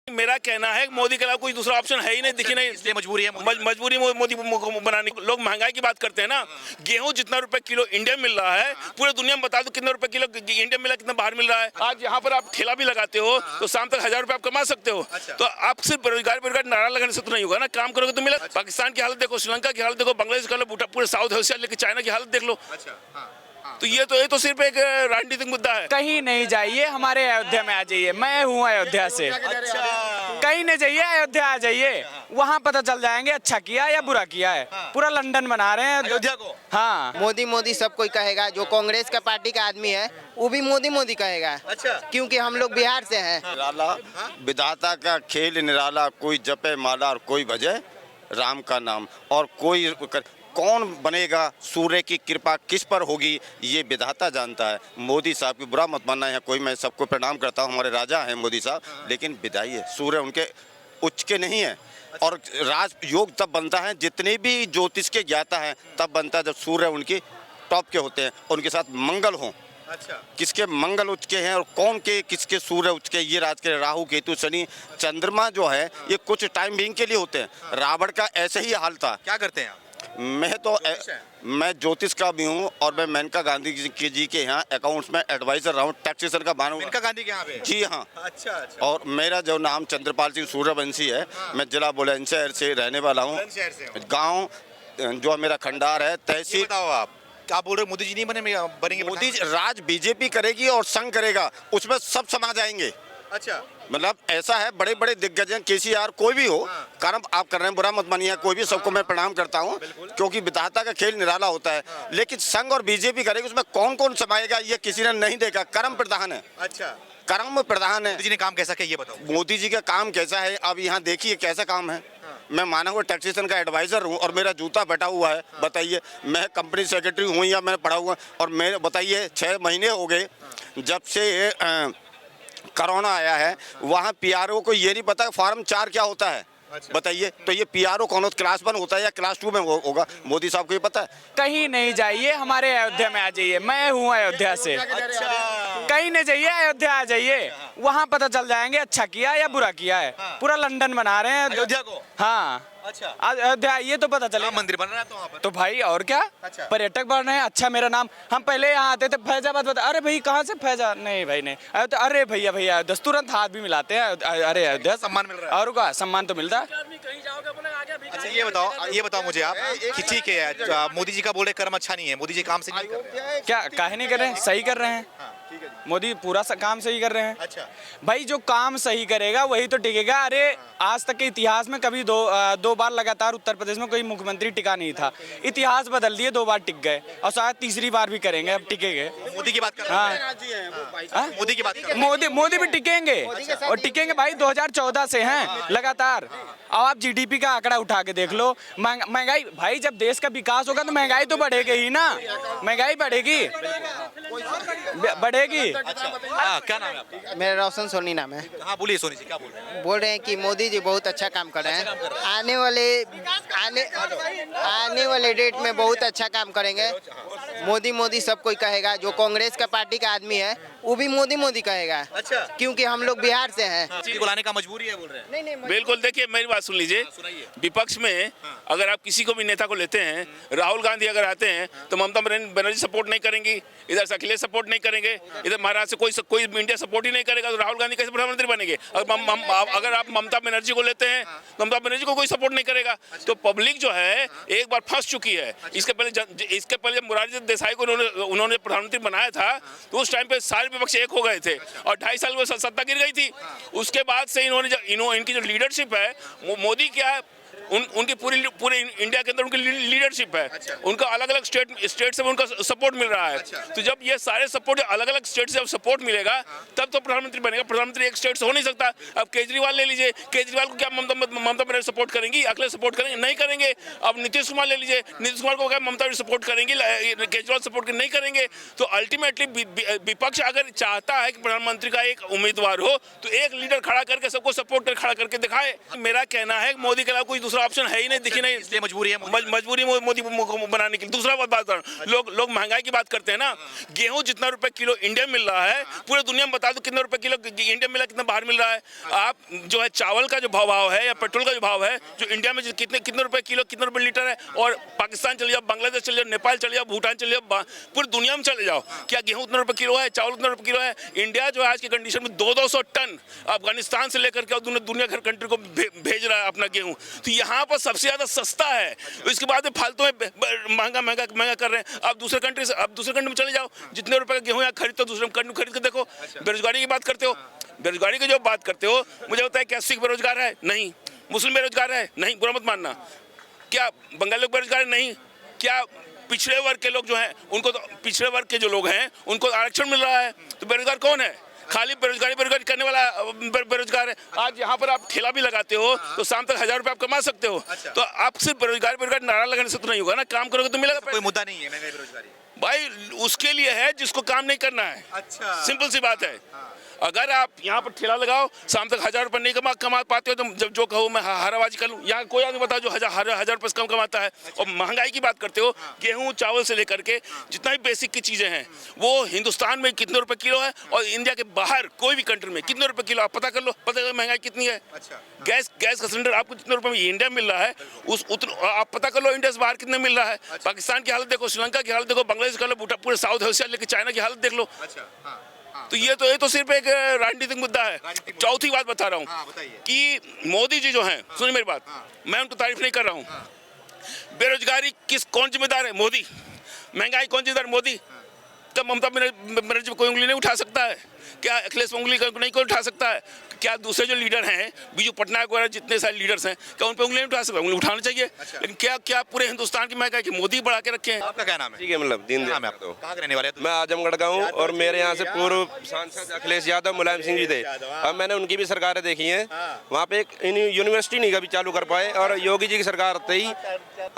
मेरा कहना है कि मोदी के अलावा कोई दूसरा ऑप्शन है ही नहीं, दिखी नहीं, इसलिए मजबूरी है मजबूरी मोदी को बनाने की। लोग महंगाई की बात करते हैं ना, गेहूं जितना रुपए किलो इंडिया में मिल रहा है, पूरे दुनिया में बता दो कितना रुपए किलो इंडिया में मिला, कितना बाहर मिल रहा है। आज यहाँ पर आप ठेला भी लगाते हो तो शाम तक 1000 रुपए आप कमा सकते हो। तो आप सिर्फ बेरोजगार नारा लगाने से तो नहीं होगा ना, काम करोगे तो मिला। पाकिस्तान की हालत देखो, श्रीलंका की हालत देखो, बांग्लादेश की हालत, पूरे साउथ एशिया लेके चाइना की हालत देख लो। तो ये तो सिर्फ एक राजनीतिक मुद्दा है। कहीं नहीं जाइए, हमारे अयोध्या में आ जाइए। मैं हूँ अयोध्या से। कहीं नहीं जाइए, अयोध्या आ जाइए, वहाँ पता चल जाएंगे अच्छा किया या बुरा किया है। पूरा लंदन बना रहे हैं अयोध्या को। हाँ, मोदी मोदी सब कोई कहेगा, जो कांग्रेस का पार्टी का आदमी है वो भी मोदी मोदी कहेगा। अच्छा। क्योंकि हम लोग बिहार से हैं। निराला विधाता का खेल निराला, कोई जपे माला और कोई भजे राम का नाम। और कोई कौन बनेगा, सूर्य की कृपा किस पर होगी, ये विधाता जानता है। मोदी साहब की बुरा मत मानना है कोई, मैं सबको प्रणाम करता हूँ, हमारे राजा हैं मोदी साहब, लेकिन विदाई है, सूर्य उनके उच्च के नहीं है। और राज योग तब बनता है, जितने भी ज्योतिष के ज्ञाता हैं तब बनता है जब सूर्य उनकी टॉप के होते हैं और उनके साथ मंगल हों। अच्छा। किसके मंगल उच्च के हैं और कौन के किसके सूर्य उच्च के, ये राज के राहु केतु शनि चंद्रमा जो है ये कुछ टाइम बीइंग के लिए होते हैं। रावण का ऐसे ही हाल था। क्या करते हैं आप? मैं ज्योतिष का भी हूँ और मैं मेनका गांधी जी के यहाँ अकाउंट्स में एडवाइजर रहा हूँ, टैक्सेशन का बानू। मेनका गांधी के यहाँ पे? जी हाँ। अच्छा अच्छा। और मेरा जो नाम चंद्रपाल सिंह सूर्यवंशी है। मैं जिला बुलंदशहर से रहने वाला हूँ। गाँव जो मेरा खंडार है, तहसील। बताओ आप क्या बोल रहे हो, मोदी जी नहीं बनेंगे? मोदी राज बीजेपी करेगी और संघ करेगा, उसमें सब समा जाएंगे। अच्छा। मतलब ऐसा है, बड़े बड़े दिग्गज हैं, केसीआर कोई भी हो, कर्म आप कर रहे हैं, बुरा मत मानिए, कोई भी, सबको मैं प्रणाम करता हूं, क्योंकि विधाता का खेल निराला होता है। लेकिन संघ और बीजेपी करेगी, उसमें कौन कौन समाएगा ये किसी ने नहीं देखा। कर्म प्रधान है। अच्छा। कर्म प्रधान है। मोदी जी ने काम कैसा किया ये बताओ। मोदी जी का काम कैसा है, अब यहाँ देखिए कैसा काम है। मैं माना हुआ टैक्सेशन का एडवाइजर हूँ और मेरा जूता बैठा हुआ है। बताइए, मैं कंपनी सेक्रेटरी हूँ या मैंने पढ़ा हुआ, और मैं बताइए 6 महीने हो गए जब से कोरोना आया है, वहाँ पीआरओ को ये नहीं पता फॉर्म 4 क्या होता है। अच्छा। बताइए, तो ये पीआरओ कौन होता है, क्लास 1 होता है या क्लास 2 में होगा? मोदी साहब को ये पता है? कहीं नहीं जाइए, हमारे अयोध्या में आ जाइए। मैं हूँ अयोध्या से। कहीं नहीं जाइए, अयोध्या आ जाइए, वहाँ पता चल जाएंगे अच्छा किया या बुरा किया है। पूरा लंदन बना रहे हैं अयोध्या को। हाँ, अच्छा। अयोध्या ये तो पता चले। मंदिर बन रहा है तो वहाँ पर। तो भाई और क्या। अच्छा। पर्यटक बढ़ रहे हैं। अच्छा, मेरा नाम, हम पहले यहाँ आते थे फैजाबाद, बता, अरे भाई कहाँ से फैजा, नहीं भाई नहीं, अरे भैया भैया, तुरंत हाथ भी मिलाते हैं। अरे अयोध्या सम्मान मिल रहा है। और क्या सम्मान तो मिलता है। अच्छा, ये बताओ मुझे आप कि ठीक है, मोदी जी का बोल रहे कर्म अच्छा नहीं है, मोदी जी काम से नहीं कर रहे हैं। क्या काहे नहीं कर रहे हैं, सही कर रहे हैं। मोदी पूरा काम सही कर रहे हैं। अच्छा। भाई जो काम सही करेगा वही तो टिकेगा। अरे आज तक के इतिहास में कभी दो बार लगातार उत्तर प्रदेश में कोई मुख्यमंत्री टिका नहीं था। इतिहास बदल दिए, 2 बार टिक गए और शायद तीसरी बार भी करेंगे, अब टिकेंगे। मोदी की बात कर हाँ। मोदी की बात कर रहे हैं। मोदी भी टिकेंगे और टिकेंगे भाई, 2014 से हैं लगातार। अब आप जीडीपी का आंकड़ा उठा के देख लो, महंगाई, भाई जब देश का विकास होगा तो महंगाई तो बढ़ेगी ही ना, महंगाई बढ़ेगी। क्या नाम है आपका? मेरा रोशन सोनी नाम है। हाँ बोलिए सोनी जी, क्या बोल रहे हैं? बोल रहे हैं कि मोदी जी बहुत अच्छा काम कर रहे हैं। आने वाले डेट में बहुत अच्छा काम करेंगे। मोदी मोदी सब कोई कहेगा, जो कांग्रेस का पार्टी का आदमी है वो भी मोदी मोदी कहेगा। अच्छा। क्योंकि हम लोग बिहार से हैं। बुलाने का मजबूरी है बोल रहे हैं। नहीं, बिल्कुल, देखिए मेरी बात सुन लीजिए। विपक्ष में अगर आप किसी को भी नेता को लेते हैं, राहुल गांधी अगर आते हैं तो ममता बनर्जी सपोर्ट नहीं करेंगी, इधर से अखिलेश सपोर्ट नहीं करेंगे, इधर महाराष्ट्र से कोई इंडिया सपोर्ट ही नहीं करेगा, तो राहुल गांधी कैसे प्रधानमंत्री बनेंगे? अगर आप ममता बनर्जी को लेते हैं, ममता बनर्जी को कोई सपोर्ट नहीं करेगा। तो पब्लिक जो है एक बार फंस चुकी है। इसके पहले जब मोरारजी देसाई को उन्होंने प्रधानमंत्री बनाया था तो उस टाइम पे सारे विपक्ष एक हो गए थे और 2.5 साल में सत्ता गिर गई थी। उसके बाद से इनकी जो लीडरशिप है, मोदी क्या है, उनकी पूरे इंडिया के अंदर उनकी लीडरशिप है। अच्छा। उनका अलग अलग स्टेट से उनका सपोर्ट मिल रहा है। अच्छा। तो जब ये सारे सपोर्ट अलग अलग स्टेट से सपोर्ट मिलेगा तब तो प्रधानमंत्री बनेगा। प्रधानमंत्री एक स्टेट से हो नहीं सकता। अब केजरीवाल ले लीजिए, केजरीवाल को क्या ममता बनर्जी सपोर्ट करेंगी, अखिलेश सपोर्ट करेंगे? नहीं करेंगे। अब नीतीश कुमार ले लीजिए, नीतीश कुमार को क्या ममता सपोर्ट करेंगी, केजरीवाल सपोर्ट नहीं करेंगे। तो अल्टीमेटली विपक्ष अगर चाहता है कि प्रधानमंत्री का एक उम्मीदवार हो तो एक लीडर खड़ा करके सबको सपोर्ट खड़ा करके दिखाए। मेरा कहना है मोदी के अलावा कोई दूसरा ऑप्शन है ही नहीं, दिखी नहीं, इसलिए मजबूरी है मजबूरी मोदी को बनाने के लिए। दूसरा बात लोग महंगाई की बात करते हैं ना, गेहूं जितना रुपए किलो इंडिया में मिल रहा है, पूरे दुनिया में बता दो कितने रुपए किलो इंडिया में मिला, कितना बाहर मिल रहा है। आप जो है चावल का जो भाव है या पेट्रोल का जो भाव है, जो इंडिया में कितने रुपए किलो, कितने रुपए लीटर है, और पाकिस्तान चले जाओ, बांग्लादेश चले जाओ, नेपाल चले जाओ, भूटान चले जाओ, पूरी दुनिया में चले जाओ, क्या गेहूं उतना रुपए किलो है, चावल उतना रुपए किलो है। इंडिया जो आज की कंडीशन में 200 टन अफगानिस्तान से लेकर के दुनिया भर कंट्री को भेज रहा है अपना गेहूं, तो यहाँ पर सबसे ज्यादा सस्ता है। इसके बाद में फालतू में महंगा कर रहे हैं। अब दूसरे कंट्री में चले जाओ, जितने रुपए का गेहूं यहाँ खरीदते हो दूसरे कंट्री खरीद के देखो। बेरोजगारी की बात करते हो, बेरोजगारी की जो बात करते हो, मुझे होता है क्या सिख बेरोजगार है? नहीं। मुस्लिम बेरोजगार है? नहीं, बुरा मत मानना। क्या बंगाली लोग बेरोजगार है? नहीं। क्या पिछड़े वर्ग के लोग जो हैं उनको, तो पिछड़े वर्ग के जो लोग हैं उनको आरक्षण मिल रहा है, तो बेरोजगार कौन है? खाली बेरोजगारी करने वाला बेरोजगार है। आज यहाँ पर आप ठेला भी लगाते हो तो शाम तक 1000 रुपए आप कमा सकते हो। तो आप सिर्फ बेरोजगारी नारा लगाने से तो नहीं होगा ना, काम करोगे तो मिलेगा। कोई मुद्दा नहीं है महंगाई बेरोजगारी भाई उसके लिए है जिसको काम नहीं करना है। अच्छा, सिंपल सी बात है। अगर आप यहाँ पर ठेला लगाओ, शाम तक 1000 रुपये नहीं कमा पाते हो, तो जब जो कहो मैं हाराबाजी कर लूँ। यहाँ कोई आदमी बताओ जो हजार रुपये से कम कमाता है। और महंगाई की बात करते हो, गेहूँ चावल से लेकर के जितना भी बेसिक की चीज़ें हैं वो हिंदुस्तान में कितने रुपए किलो है, और इंडिया के बाहर कोई भी कंट्री में कितने रुपए किलो, आप पता कर लो, पता कर महंगाई कितनी है। गैस का सिलेंडर आपको जितने रुपए में इंडिया में मिल रहा है, आप पता कर लो इंडिया से बाहर कितने मिल रहा है। पाकिस्तान की हालत देखो, श्रीलंका की हालत देखो, बांग्लादेश की हालत, पूरे साउथ एशिया लेकर चाइना की हालत देख लो। तो ये तो सिर्फ एक राजनीतिक मुद्दा है। चौथी बात बता रहा हूँ कि मोदी जी जो हैं, सुनिए मेरी बात, मैं उनको तारीफ नहीं कर रहा हूँ। बेरोजगारी कौन जिम्मेदार है? मोदी। महंगाई कौन जिम्मेदार? मोदी। क्या ममता बनर्जी पर कोई उंगली नहीं उठा सकता है? क्या अखिलेश उंगली नहीं कोई उठा सकता है? क्या दूसरे जो लीडर हैं, बीजू पटनायक वगैरह जितने सारे लीडर्स हैं, क्या उन पर उंगली नहीं उठा सकता? उंगली उठाना चाहिए। लेकिन क्या पूरे हिंदुस्तान की महंगाई की मोदी बढ़ा के रखे हैं? आपका क्या नाम है? ठीक है, मतलब दिन नाम है आपका? कहाँ के रहने वाले हैं? मैं आजमगढ़ का हूँ और मेरे यहाँ से पूर्व सांसद अखिलेश यादव, मुलायम सिंह जी थे। अब मैंने उनकी भी सरकारें देखी हैं, वहाँ पे एक यूनिवर्सिटी नहीं कभी चालू कर पाए, और योगी जी की सरकार आते ही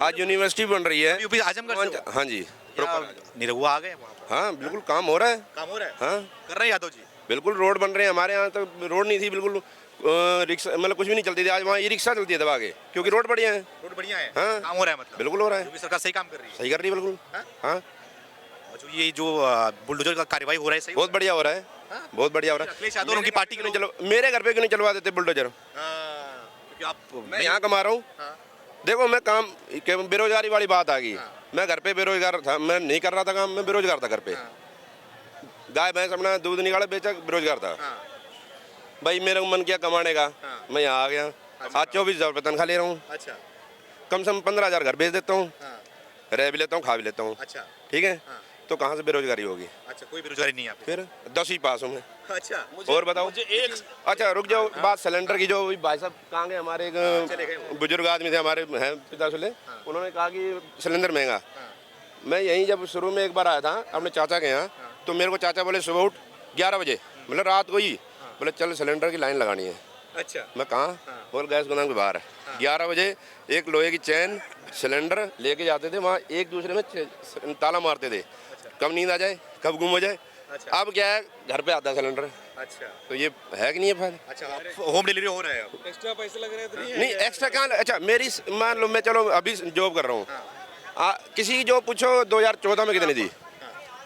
आज यूनिवर्सिटी बन रही है। यूपी आजमगढ़ से? हाँ जी, निरहुआ आ गए? हाँ बिल्कुल काम हो रहा है। काम हो रहा है? हाँ कर रहे हैं यादव जी? बिल्कुल, रोड बन रहे हैं। हमारे यहाँ तो रोड नहीं थी बिल्कुल, रिक्शा मतलब कुछ भी नहीं चलती थी। आज वहाँ ई रिक्शा चलती है दबा के, क्योंकि रोड बढ़िया है। रोड बढ़िया है? हाँ काम हो रहा है, मतलब बिल्कुल हो रहा है। यूपी सरकार सही काम कर रही है? सही कर रही है बिल्कुल। हाँ, जो ये जो बुलडोजर का कार्यवाही हो रहा है सही बहुत बढ़िया हो रहा है, बहुत बढ़िया हो रहा है। अखिलेश यादव और उनकी पार्टी के लोग, चलो मेरे घर पे क्यों नहीं चलवा देते बुलडोजर? क्योंकि आप मैं यहाँ कमा रहा हूँ। देखो मैं काम, बेरोजगारी वाली बात आ गई। मैं घर पे बेरोजगार था, मैं नहीं कर रहा था काम, मैं बेरोजगार था घर पे। गाय भैंस अपना दूध निकाला बेचा, बेरोजगार था। भाई मेरा मन किया कमाने का, मैं यहाँ आ गया। आज 24,000 रुपये तनख्वाह ले रहा हूँ। अच्छा, कम से कम 15,000 घर भेज देता हूँ, रह भी लेता हूँ, खा भी लेता हूँ। अच्छा, ठीक है, तो कहाँ से बेरोजगारी होगी? अच्छा, कोई बेरोजगारी नहीं है आप? फिर 10वीं पास हूँ मैं। अच्छा, और बताओ। अच्छा रुक जाओ, बात सिलेंडर की, जो भाई साहब कहाँ गए, हमारे एक बुजुर्ग आदमी थे, हमारे हैं पिता सुले, उन्होंने कहा कि सिलेंडर महंगा। मैं यहीं जब शुरू में एक बार आया था अपने चाचा के यहाँ, तो मेरे को चाचा बोले सुबह उठ 11 बजे, मतलब रात को ही, बोले चल सिलेंडर की लाइन लगानी है। अच्छा, मैं कहाँ? बोल गैस गोदाम के बाहर है। 11 बजे एक लोहे की चैन सिलेंडर लेके जाते थे, वहाँ एक दूसरे में ताला मारते थे, कब नींद आ जाए, कब गुम हो जाए। अब क्या है, घर पे आता है सिलेंडर। अच्छा, तो ये है कि नहीं है फायदा? अच्छा, होम डिलीवरी हो रहा है अब? एक्स्ट्रा पैसे लग रहे थे? नहीं एक्स्ट्रा कहाँ। अच्छा मेरी मान लो, मैं चलो अभी जॉब कर रहा हूँ, किसी की जॉब पूछो 2014 में कितनी थी,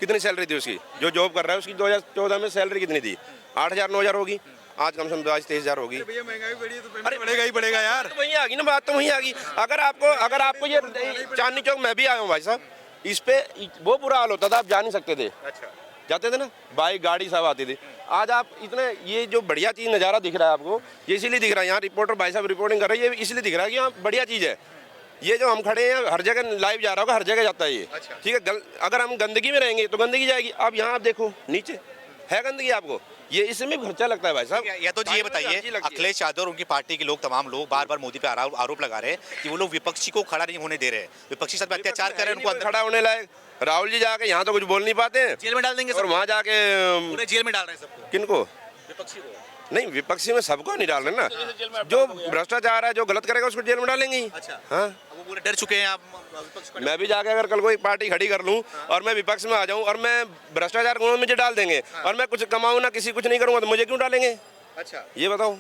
कितनी सैलरी थी उसकी, जो जॉब कर रहा है उसकी 2014 में सैलरी कितनी थी? 8,000 9,000 होगी। आज कम से कम 22-23,000 होगी। भैया महंगाई बढ़ी है तो अरे बढ़ेगा ही बढ़ेगा यार। तो वहीं आ गई ना बात, तो वहीं आ गई। अगर आपको ये चांदनी चौक, मैं भी आया हूँ भाई साहब, इस पे वो बुरा हाल होता था, आप जा नहीं सकते थे। अच्छा, जाते थे ना, बाइक गाड़ी सब आती थी। आज आप इतने, ये जो बढ़िया चीज़ नज़ारा दिख रहा है आपको, ये इसीलिए दिख रहा है, यहाँ रिपोर्टर भाई साहब रिपोर्टिंग कर रहे हैं, ये इसलिए दिख रहा है कि यहाँ बढ़िया चीज़ है। ये जो हम खड़े हैं हर जगह लाइव जा रहा होगा, हर जगह जाता है ये। ठीक है, अगर हम गंदगी में रहेंगे तो गंदगी जाएगी। अब यहाँ आप देखो नीचे है गंदगी, आपको ये इसमें भी खर्चा लगता है भाई साहब। या तो जी ये बताइए, अखिलेश यादव और उनकी पार्टी के लोग, तमाम लोग बार बार मोदी पे आरोप लगा रहे हैं कि वो लोग विपक्षी को खड़ा नहीं होने दे रहे हैं, विपक्षी साथ अत्याचार कर रहे हैं, उनको अंदर खड़ा होने लायक। राहुल जी जाके यहाँ तो कुछ बोल नहीं पाते हैं, जेल में डाल देंगे और वहाँ जाके पूरे जेल में डाल रहे हैं सबको। किनको? विपक्षी को नहीं, विपक्षी में सबको नहीं डाल रहे ना। जो भ्रष्टाचार है, जो गलत करेगा उसको जेल में डालेंगे ही। अच्छा, हाँ, वो पूरे डर चुके हैं आप विपक्ष को? मैं भी जाके अगर कल कोई पार्टी खड़ी कर लूँ और मैं विपक्ष में आ जाऊँ और मैं भ्रष्टाचार को मुझे डाल देंगे, और मैं कुछ कमाऊँ ना, किसी कुछ नहीं करूँगा, तो मुझे क्यों डालेंगे? अच्छा, ये बताओ,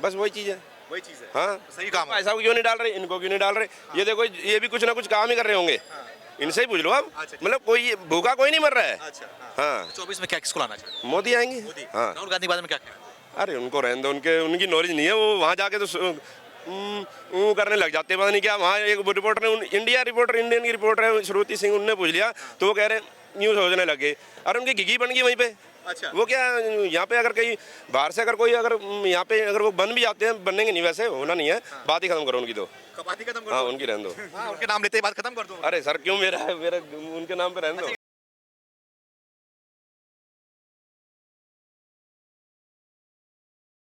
बस वही चीज़ है। वही चीज है। हाँ सही काम है। भाई साहब क्यों नहीं डाल रहे, इनको क्यों नहीं डाल रहे? ये देखो ये भी कुछ ना कुछ काम ही कर रहे होंगे, इनसे ही पूछ लो आप। अच्छा। मतलब कोई भूखा कोई नहीं मर रहा है। अच्छा हाँ 24 में क्या किसको लाना चाहिए? मोदी आएंगे। हाँ राहुल गांधी के बारे में क्या कहना है? अरे उनको रहने दो, उनकी नॉलेज नहीं है, वो वहाँ जाके तो करने लग जाते हैं, पता नहीं क्या। वहाँ एक रिपोर्टर ने, इंडियन की रिपोर्टर है श्रुति सिंह, उनने पूछ लिया तो वो कह रहे न्यूज़ सोचने लगे। अरे उनकी घिघी बन गई वहीं पे। अच्छा। वो क्या यहाँ पे अगर कहीं बाहर से अगर कोई अगर यहाँ पे अगर वो बन भी जाते हैं, बनेंगे नहीं, वैसे होना नहीं है। बात ही खत्म करो उनकी तो। बात ही खत्म कर हाँ दो। उनकी रहने दो। हाँ, उनके नाम लेते ही बात खत्म कर दो। अरे सर क्यों मेरा उनके नाम पे रहने दो।